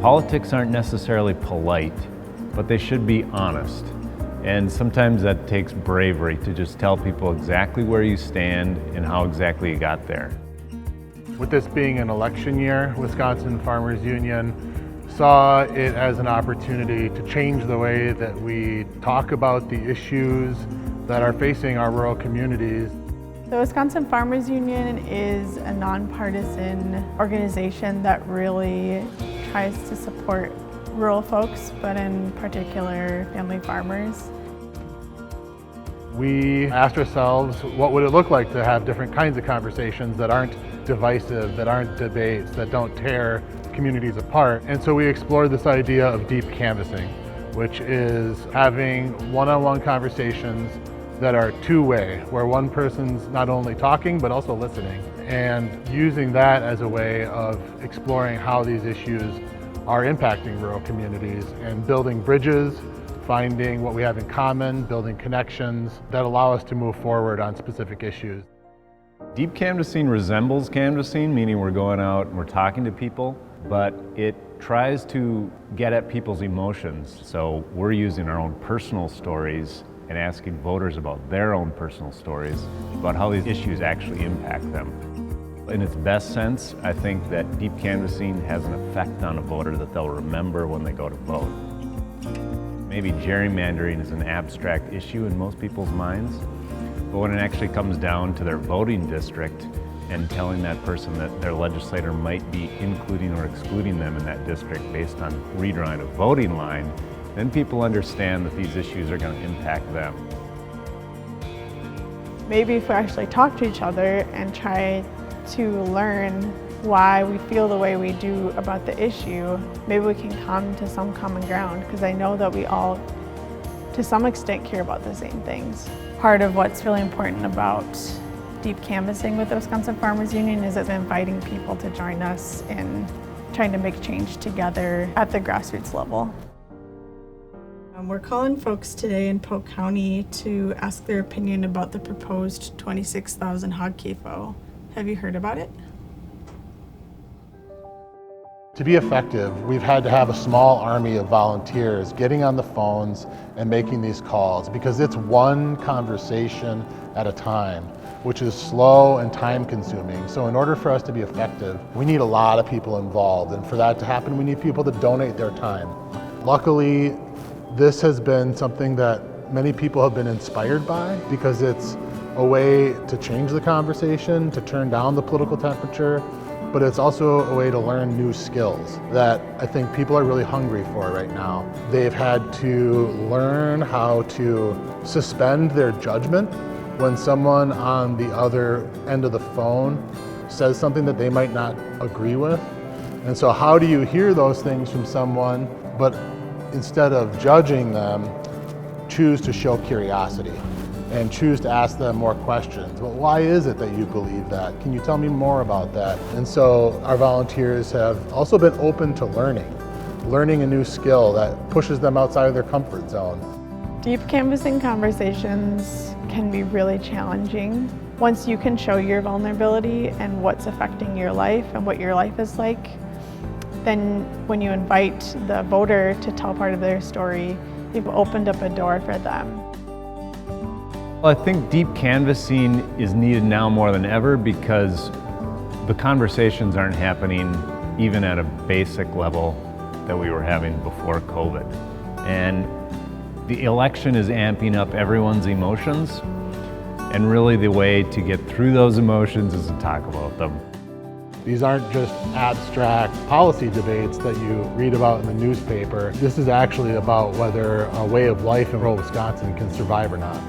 Politics aren't necessarily polite, but they should be honest. And sometimes that takes bravery to just tell people exactly where you stand and how exactly you got there. With this being an election year, Wisconsin Farmers Union saw it as an opportunity to change the way that we talk about the issues that are facing our rural communities. The Wisconsin Farmers Union is a nonpartisan organization that really tries to support rural folks, but in particular family farmers. We asked ourselves, what would it look like to have different kinds of conversations that aren't divisive, that aren't debates, that don't tear communities apart? And so we explored this idea of deep canvassing, which is having one-on-one conversations that are two-way, where one person's not only talking but also listening, and using that as a way of exploring how these issues are impacting rural communities and building bridges, finding what we have in common, building connections that allow us to move forward on specific issues. Deep canvassing resembles canvassing, meaning we're going out and we're talking to people, but it tries to get at people's emotions. So we're using our own personal stories and asking voters about their own personal stories about how these issues actually impact them. In its best sense, I think that deep canvassing has an effect on a voter that they'll remember when they go to vote. Maybe gerrymandering is an abstract issue in most people's minds, but when it actually comes down to their voting district and telling that person that their legislator might be including or excluding them in that district based on redrawing a voting line, then people understand that these issues are going to impact them. Maybe if we actually talk to each other and try to learn why we feel the way we do about the issue, maybe we can come to some common ground, because I know that we all, to some extent, care about the same things. Part of what's really important about deep canvassing with the Wisconsin Farmers Union is it's inviting people to join us in trying to make change together at the grassroots level. We're calling folks today in Polk County to ask their opinion about the proposed 26,000 hog CAFO. Have you heard about it? To be effective, we've had to have a small army of volunteers getting on the phones and making these calls, because it's one conversation at a time, which is slow and time consuming. So in order for us to be effective, we need a lot of people involved. And for that to happen, we need people to donate their time. Luckily, this has been something that many people have been inspired by, because it's a way to change the conversation, to turn down the political temperature, but it's also a way to learn new skills that I think people are really hungry for right now. They've had to learn how to suspend their judgment when someone on the other end of the phone says something that they might not agree with. And so how do you hear those things from someone, but instead of judging them, choose to show curiosity and choose to ask them more questions. Well, why is it that you believe that? Can you tell me more about that? And so our volunteers have also been open to learning a new skill that pushes them outside of their comfort zone. Deep canvassing conversations can be really challenging. Once you can show your vulnerability and what's affecting your life and what your life is like, then when you invite the voter to tell part of their story, you've opened up a door for them. Well, I think deep canvassing is needed now more than ever, because the conversations aren't happening even at a basic level that we were having before COVID. And the election is amping up everyone's emotions, and really the way to get through those emotions is to talk about them. These aren't just abstract policy debates that you read about in the newspaper. This is actually about whether a way of life in rural Wisconsin can survive or not.